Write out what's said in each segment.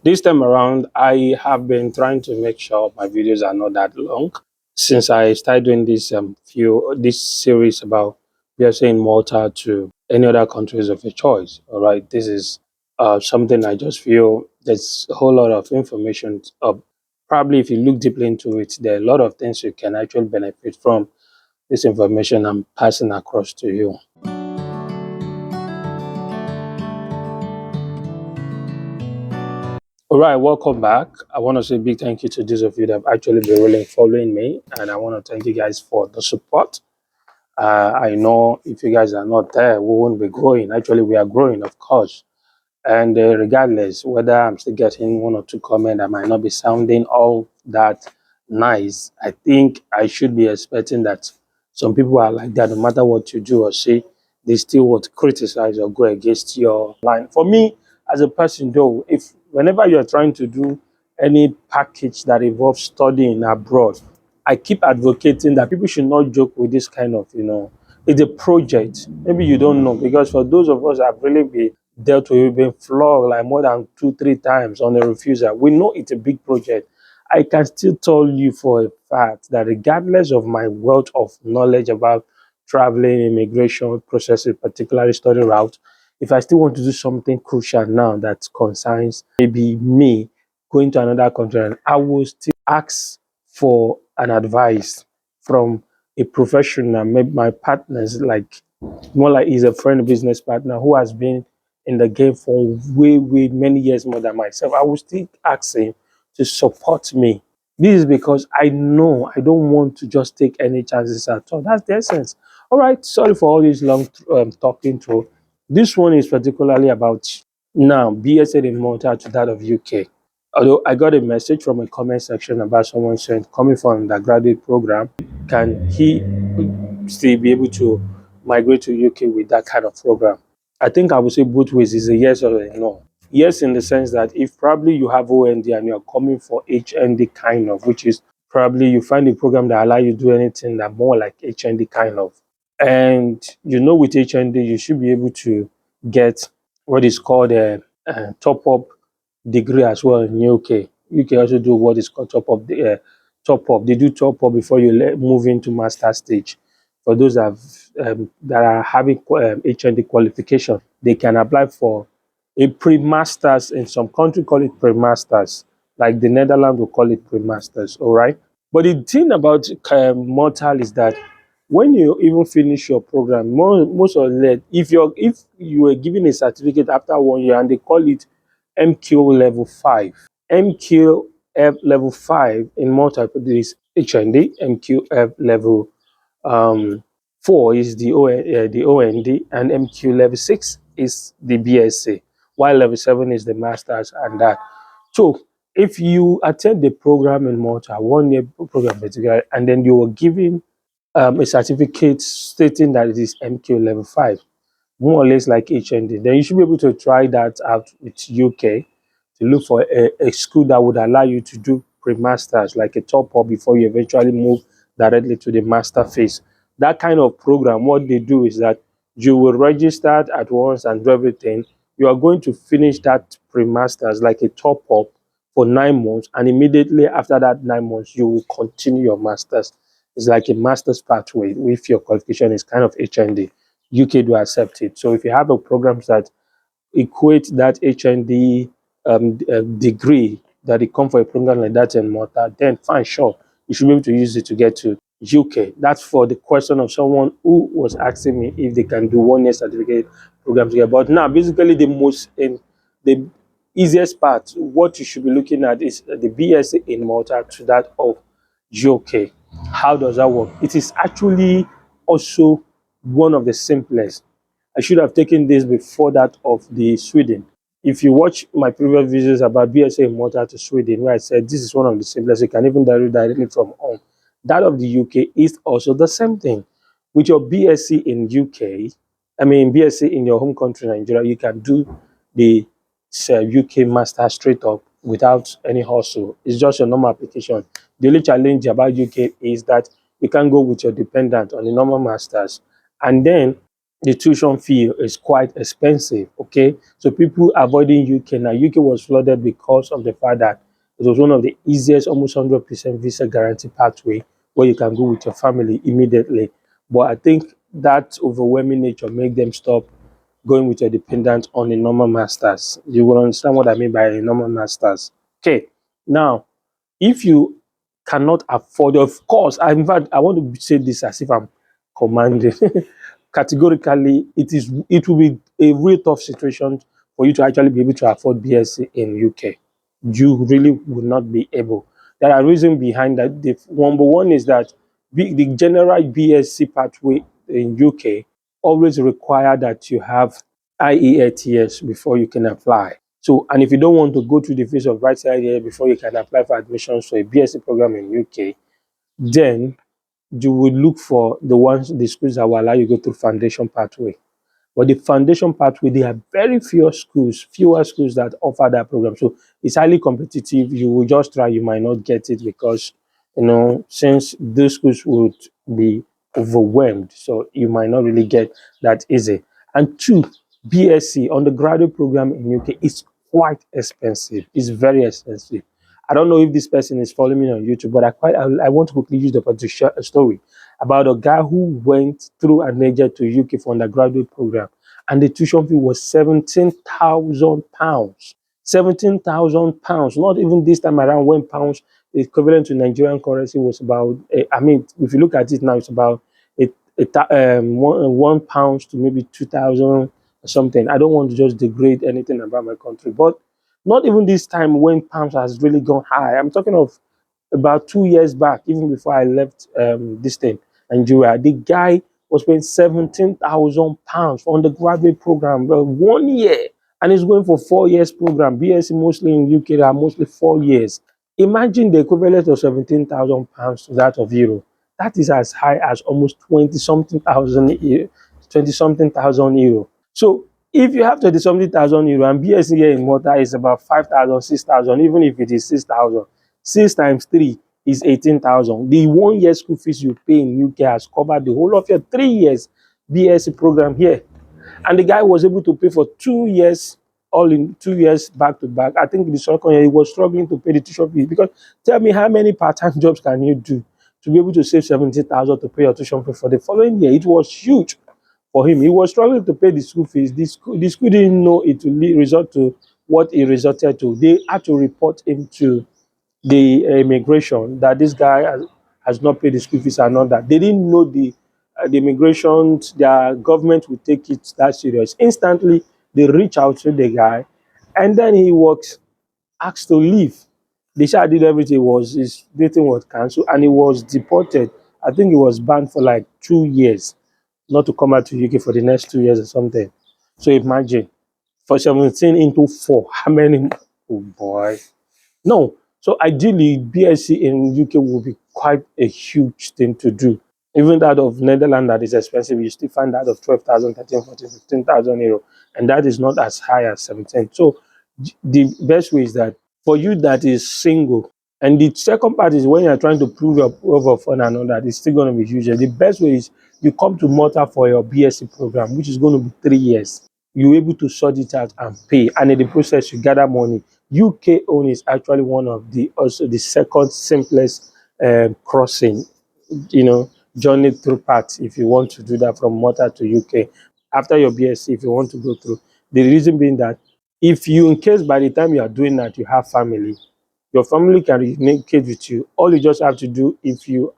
This time around, I have been trying to make sure my videos are not that long since I started doing this series about BSA in Malta to any other countries of your choice. All right, this is something I just feel there's a whole lot of information. Probably, if you look deeply into it, there are a lot of things you can actually benefit from this information I'm passing across to you. All right, welcome back. I want to say a big thank you to those of you that have actually been really following me, and I want to thank you guys for the support. I know if you guys are not there, we won't be growing. Actually, we are growing, of course. And regardless, whether I'm still getting one or two comments that might not be sounding all that nice, I think I should be expecting that some people are like that. No matter what you do or say, they still would criticize or go against your line. For me, as a person, though, if whenever you're trying to do any package that involves studying abroad, I keep advocating that people should not joke with this kind of, it's a project. Maybe you don't know, because for those of us that have really been dealt with, we've been flogged like more than 2, 3 times on the refusal. We know it's a big project. I can still tell you for a fact that regardless of my wealth of knowledge about traveling, immigration processes, particularly study route, if I still want to do something crucial now that concerns maybe me going to another country, I will still ask for an advice from a professional, maybe my partners, like more like he's a friend, business partner who has been in the game for way, way many years more than myself. I will still ask him to support me. This is because I know I don't want to just take any chances at all. That's the essence. All right, sorry for all this long talking to. This one is particularly about now BSA in Malta to that of UK. Although I got a message from a comment section about someone saying, coming from undergraduate program, can he still be able to migrate to UK with that kind of program? I think I would say both ways is a yes or a no. Yes, in the sense that if probably you have OND and you're coming for HND kind of, which is probably you find a program that allow you to do anything that more like HND kind of. And with HND, you should be able to get what is called a top up degree as well in UK. UK also do what is called top up. They do top up before you move into master stage. For those that are having HND qualification, they can apply for a pre-masters. In some country call it pre-masters, like the Netherlands will call it pre-masters. All right. But the thing about Mortal is that when you even finish your program, most of the if you were given a certificate after 1 year and they call it MQ level 5, MQF level 5 in Malta is HND, MQF level um, 4 is the OND, and MQ level 6 is the BSc, while level 7 is the masters and that. So if you attend the program in Malta, 1 year program particularly, and then you were given a certificate stating that it is MQ level 5, more or less like HND, then you should be able to try that out with UK to look for a school that would allow you to do pre-masters, like a top up before you eventually move directly to the master phase. That kind of program, what they do is that you will register at once and do everything. You are going to finish that pre-masters like a top up for 9 months, and immediately after that 9 months, you will continue your masters. It's like a master's pathway if your qualification is kind of HND. UK do accept it. So if you have a program that equate that HND degree that it come for a program like that in Malta, then fine, sure, you should be able to use it to get to UK. That's for the question of someone who was asking me if they can do 1 year certificate program together. But now, basically, the easiest part, what you should be looking at is the BSc in Malta to that of UK. How does that work? It is actually also one of the simplest. I should have taken this before that of the Sweden. If you watch my previous videos about BSA in Malta to Sweden, where I said this is one of the simplest, you can even download directly from home. That of the UK is also the same thing. With your BSc in UK, I mean BSc in your home country, Nigeria, you can do the UK master straight up without any hustle. It's just a normal application. The only challenge about UK is that you can go with your dependent on the normal masters, and then the tuition fee is quite expensive. Okay, so people avoiding UK now. UK was flooded because of the fact that it was one of the easiest, almost 100% visa guarantee pathway where you can go with your family immediately. But I think that overwhelming nature make them stop going with your dependent on a normal masters. You will understand what I mean by a normal masters. Okay, now if you cannot afford, of course, in fact, I want to say this as if I'm commanding. Categorically, it will be a real tough situation for you to actually be able to afford BSc in UK. You really will not be able. There are reasons behind that. The number one is that the general BSc pathway in UK always require that you have IELTS before you can apply. So, and if you don't want to go through the phase of writing IELTS before you can apply for admissions to a BSc program in UK, then you would look for the schools that will allow you to go through foundation pathway. But the foundation pathway, there are very fewer schools that offer that program. So it's highly competitive. You will just try, you might not get it because, since those schools would be overwhelmed. So you might not really get that easy. And two, BSc undergraduate program in UK is quite expensive. It's very expensive. I don't know if this person is following me on YouTube, but I want to quickly use the opportunity to share a story about a guy who went through an agent to UK for undergraduate program, and the tuition fee was £17,000. £17,000. Not even this time around when pounds equivalent to Nigerian currency was about. I mean, if you look at it now, it's about £1 to maybe 2,000 or something. I don't want to just degrade anything about my country, but not even this time when pounds has really gone high. I'm talking of about 2 years back, even before I left this thing, Nigeria. The guy was paying £17,000 for undergraduate program, well, 1 year, and he's going for 4 years program. BSc mostly in UK are mostly 4 years. Imagine the equivalent of £17,000 to that of euro. That is as high as almost 20 something thousand euro. So if you have 20 something thousand euro and BSc here in Malta is about 5,000, 6,000, even if it is 6,000, 6 times 3 is 18,000. The 1 year school fees you pay in UK has covered the whole of your 3 years BSc program here. And the guy was able to pay for 2 years, all in 2 years back to back. I think the second year he was struggling to pay the tuition fees because tell me how many part-time jobs can you do to be able to save 70,000 to pay your tuition fee for the following year? It was huge for him. He was struggling to pay the school fees. The school didn't know it would result to what it resulted to. They had to report him to the immigration that this guy has not paid the school fees and all that. They didn't know the immigration, their government would take it that serious. Instantly, they reach out to the guy, and then he was asked to leave. The child did everything, was his dating was cancelled, and he was deported. I think he was banned for like 2 years, not to come out to UK for the next 2 years or something. So imagine for 17 into 4, how many? Oh boy. No. So ideally, BSc in UK will be quite a huge thing to do. Even that of Netherlands that is expensive, you still find that of 12,000, 13, 14, 15,000 euro. And that is not as high as 17. So the best way is that for you that is single, and the second part is when you're trying to prove your over for another, it's still going to be huge. The best way is you come to Malta for your BSc program, which is going to be 3 years. You're able to sort it out and pay. And in the process, you gather money. UK own is actually one of the also the second simplest crossing, journey through path if you want to do that from Malta to UK after your BSc. If you want to go through, the reason being that if you, in case by the time you are doing that, you have family, your family can communicate with you. All you just have to do, if you're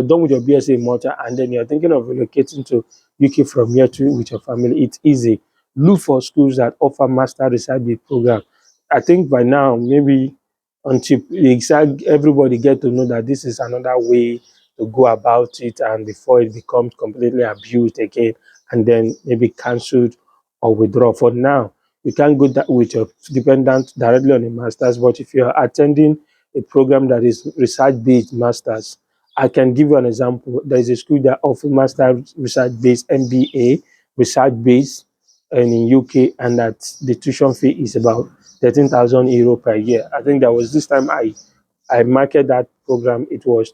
done with your BSc in Malta and then you're thinking of relocating to UK from here to with your family, it's easy. Look for schools that offer master research based program. I think by now, maybe until everybody get to know that this is another way to go about it, and before it becomes completely abused again, and then maybe cancelled or withdraw. For now, you can't go that with your dependent directly on a master's, but if you're attending a program that is research-based master's, I can give you an example. There is a school that offers master research-based MBA, research-based, and in UK, and that the tuition fee is about 13,000 euro per year. I think that was this time I market that program. It was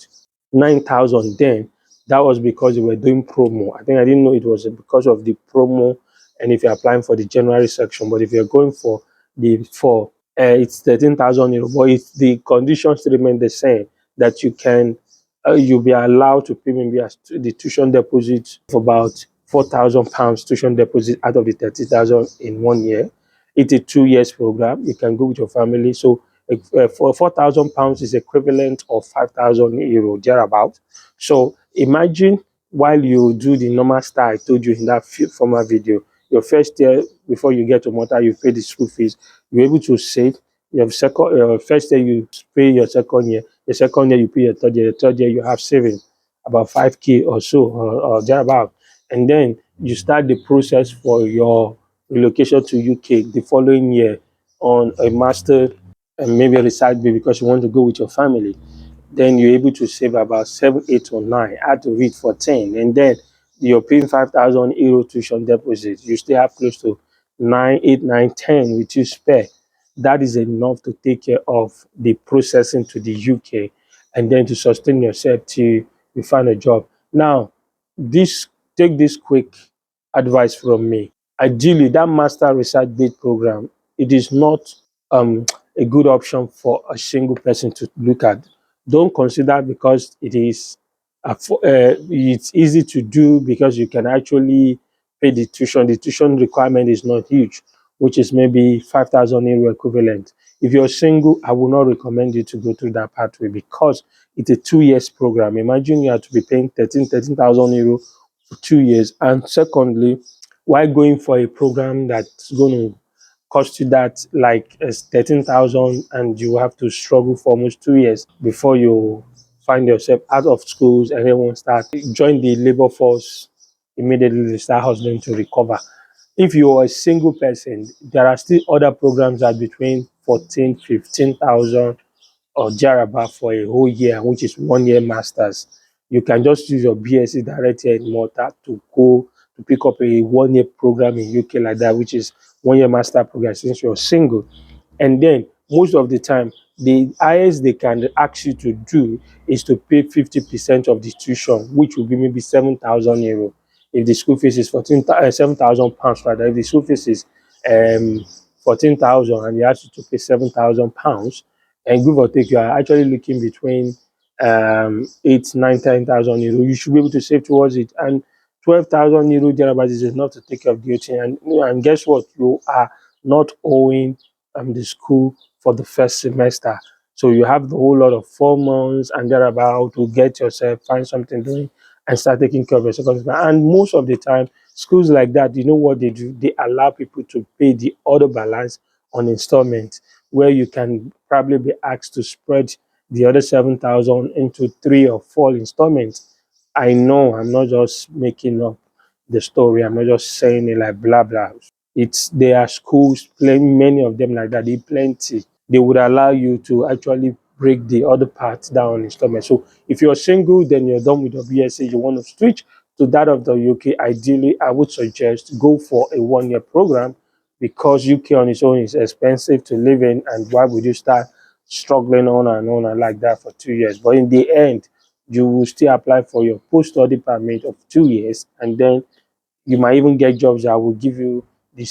9,000 then. That was because they were doing promo. I think I didn't know it was because of the promo. And if you're applying for the January section, but if you're going for the for it's 13,000 euro, but it's the conditions remain the same, that you can you'll be allowed to pay maybe the tuition deposit of about £4,000 tuition deposit out of the 30,000 in 1 year. It's a 2 years program. You can go with your family. So for £4,000 is equivalent of 5,000 euro thereabout. So imagine while you do the normal style I told you in that former video, your first year before you get to Malta, you pay the school fees. You're able to save. Your first year you pay your second year. The second year you pay your third year. The third year you have saving about 5K or so or thereabout. And then you start the process for your relocation to UK the following year on a master and maybe a reside because you want to go with your family. Then you're able to save about 7, 8, or 9, add to it for 10, and then you're paying 5,000 euro tuition deposit. You still have close to 9, 8, 9, 10 with you spare. That is enough to take care of the processing to the UK and then to sustain yourself till you find a job. Now, this take this quick advice from me. Ideally, that master research based program, it is not a good option for a single person to look at. Don't consider because it is it's easy to do because you can actually pay the tuition. The tuition requirement is not huge, which is maybe 5,000 euro equivalent. If you're single, I will not recommend you to go through that pathway because it's a 2 years program. Imagine you have to be paying 13,000 euro for 2 years. And secondly, why going for a program that's going to cost you that like 13,000 and you have to struggle for almost 2 years before you find yourself out of schools and everyone start join the labor force immediately they start hustling to recover. If you're a single person, there are still other programs that between 14, 15,000 or thereabout for a whole year, which is 1 year masters. You can just use your BSc direct here in Malta to go to pick up a 1 year program in UK like that, which is 1 year master program since you're single. And then most of the time, the highest they can ask you to do is to pay 50% of the tuition, which will be maybe 7,000 euro. If the school fees is 7,000 pounds, rather, if the school fees is 14,000 and you ask you to pay 7,000 pounds, and give or take, you are actually looking between 8, 9, 10,000 euro. You should be able to save towards it. And 12,000 euro thereabouts is enough to take care of the thing. And guess what? You are not owing the school for the first semester. So you have the whole lot of 4 months and thereabout to get yourself, find something doing and start taking care of your second semester. And most of the time, schools like that, you know what they do? They allow people to pay the other balance on installment, where you can probably be asked to spread the other 7,000 into 3 or 4 installments. I know I'm not just making up the story. I'm not just saying it like blah blah. It's there are schools, many of them like that. They plenty. They would allow you to actually break the other parts down on installment. So if you're single, then you're done with your BSc, you want to switch to that of the UK. Ideally, I would suggest go for a 1 year program because UK on its own is expensive to live in, and why would you start struggling on and like that for 2 years? But in the end, you will still apply for your post-study permit of 2 years, and then you might even get jobs that will give you the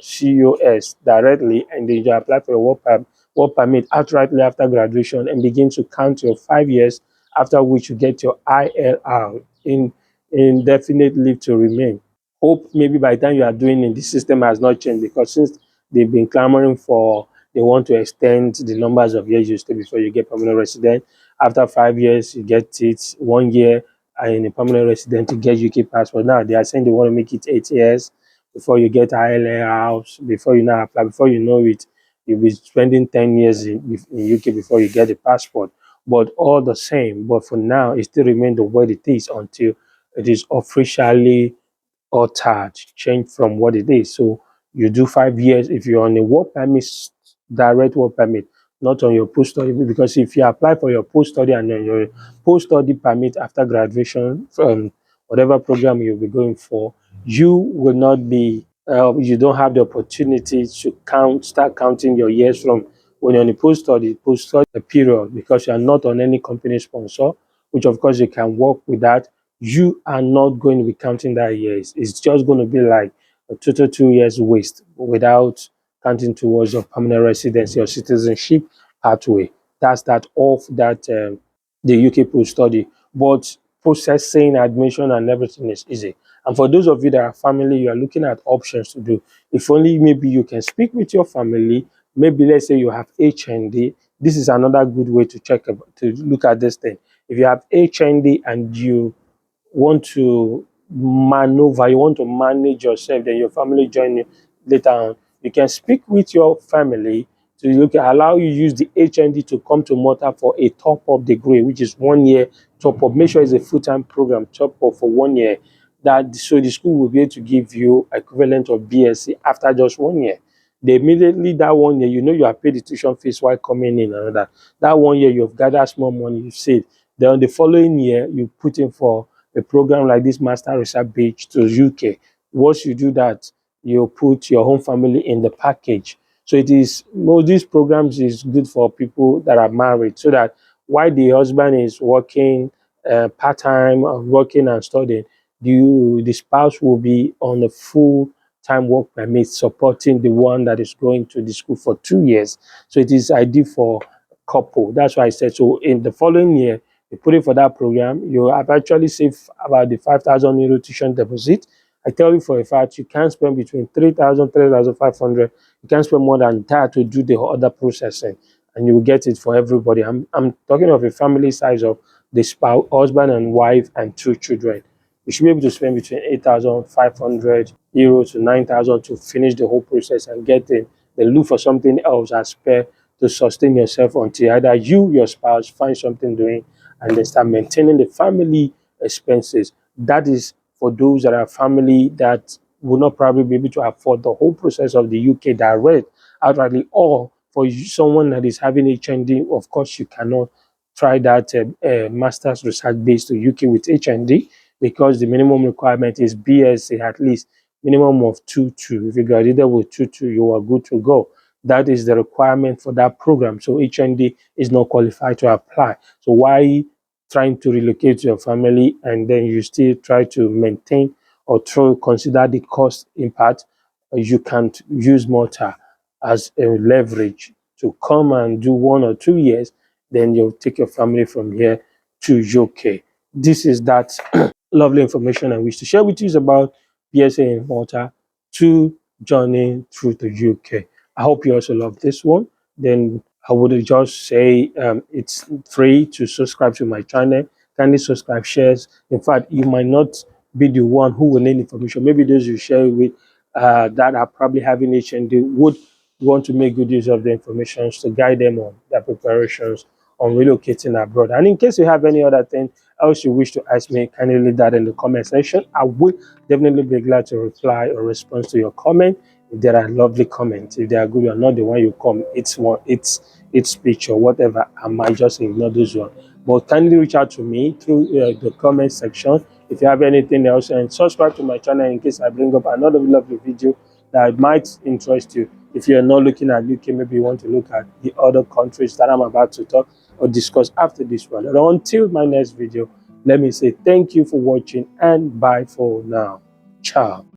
COS directly, and then you apply for a work permit outrightly after graduation and begin to count your 5 years, after which you get your ILR, in indefinite leave to remain. Hope maybe by the time you are doing it, the system has not changed, because since they've been clamoring for, they want to extend the numbers of years you stay before you get permanent resident. After 5 years, you get it. 1 year in a permanent resident to get UK passport. Now they are saying they want to make it 8 years before you get ILA house, before you now apply, before you know it, you'll be spending 10 years in UK before you get a passport. But all the same, but for now, it still remains the way it is until it is officially altered, change from what it is. So you do 5 years if you're on a work permit, direct work permit, not on your post study. Because if you apply for your post study and then your post study permit after graduation from whatever program you'll be going for, you will not be, you don't have the opportunity to start counting your years from when you're on the post study period, because you are not on any company sponsor which of course you can work with that, you are not going to be counting that years. It's just going to be like a total 2 years waste without counting towards your permanent residency or citizenship pathway. That's that off that the UK post study. But processing, admission, and everything is easy. And for those of you that are family, you are looking at options to do. If only maybe you can speak with your family. Maybe let's say you have HND. This is another good way to to look at this thing. If you have HND and you want to maneuver, you want to manage yourself, then your family join you later on. You can speak with your family to look at allow you use the HND to come to Malta for a top-up degree, which is 1 year top-up. Make sure it's a full-time program, top-up for 1 year. That so the school will be able to give you equivalent of BSc after just 1 year. They immediately that 1 year, you know you have paid the tuition fees while coming in another. That 1 year you have gathered small money, you saved. Then the following year you put in for a program like this Master Research Page to UK. Once you do that, you put your home family in the package. So it is, well, these programs is good for people that are married so that while the husband is working part-time, working and studying, the spouse will be on a full-time work permit supporting the one that is going to the school for 2 years. So it is ideal for couple. That's why I said, so in the following year, you put it for that program, you have actually saved about the 5,000 euro tuition deposit. I tell you for a fact, you can't spend between 3,000, 3,500. You can't spend more than that to do the other processing, and you will get it for everybody. I'm talking of a family size of the spouse, husband and wife, and 2 children. You should be able to spend between 8,500 euros to 9,000 to finish the whole process and get in. Then look for something else as spare to sustain yourself until either you, your spouse, find something doing and then start maintaining the family expenses. That is for those that are family that will not probably be able to afford the whole process of the UK direct outrightly, or for someone that is having HND, of course, you cannot try that master's research based to UK with HND because the minimum requirement is BSc at least minimum of 2-2. If you graduated with 2-2, you are good to go. That is the requirement for that program. So HND is not qualified to apply. So why trying to relocate your family and then you still try to maintain or try consider the cost impact? You can't use Malta as a leverage to come and do 1 or 2 years. Then you'll take your family from here to UK. This is that lovely information I wish to share with you is about BSA in Malta to journey through the UK. I hope you also love this one. Then I would just say it's free to subscribe to my channel. Kindly subscribe, shares. In fact, you might not be the one who will need information. Maybe those you share with that are probably having HND would want to make good use of the information to guide them on their preparations on relocating abroad. And in case you have any other thing else you wish to ask me, kindly leave that in the comment section. I will definitely be glad to reply or respond to your comment. If there are lovely comments, if they are good or not the one you come, it's speech or whatever, I might just ignore those ones. But kindly reach out to me through the comment section if you have anything else, and subscribe to my channel in case I bring up another lovely video that might interest you. If you're not looking at UK, maybe you want to look at the other countries that I'm about to talk or discuss after this one. And until my next video, let me say thank you for watching and bye for now. Ciao.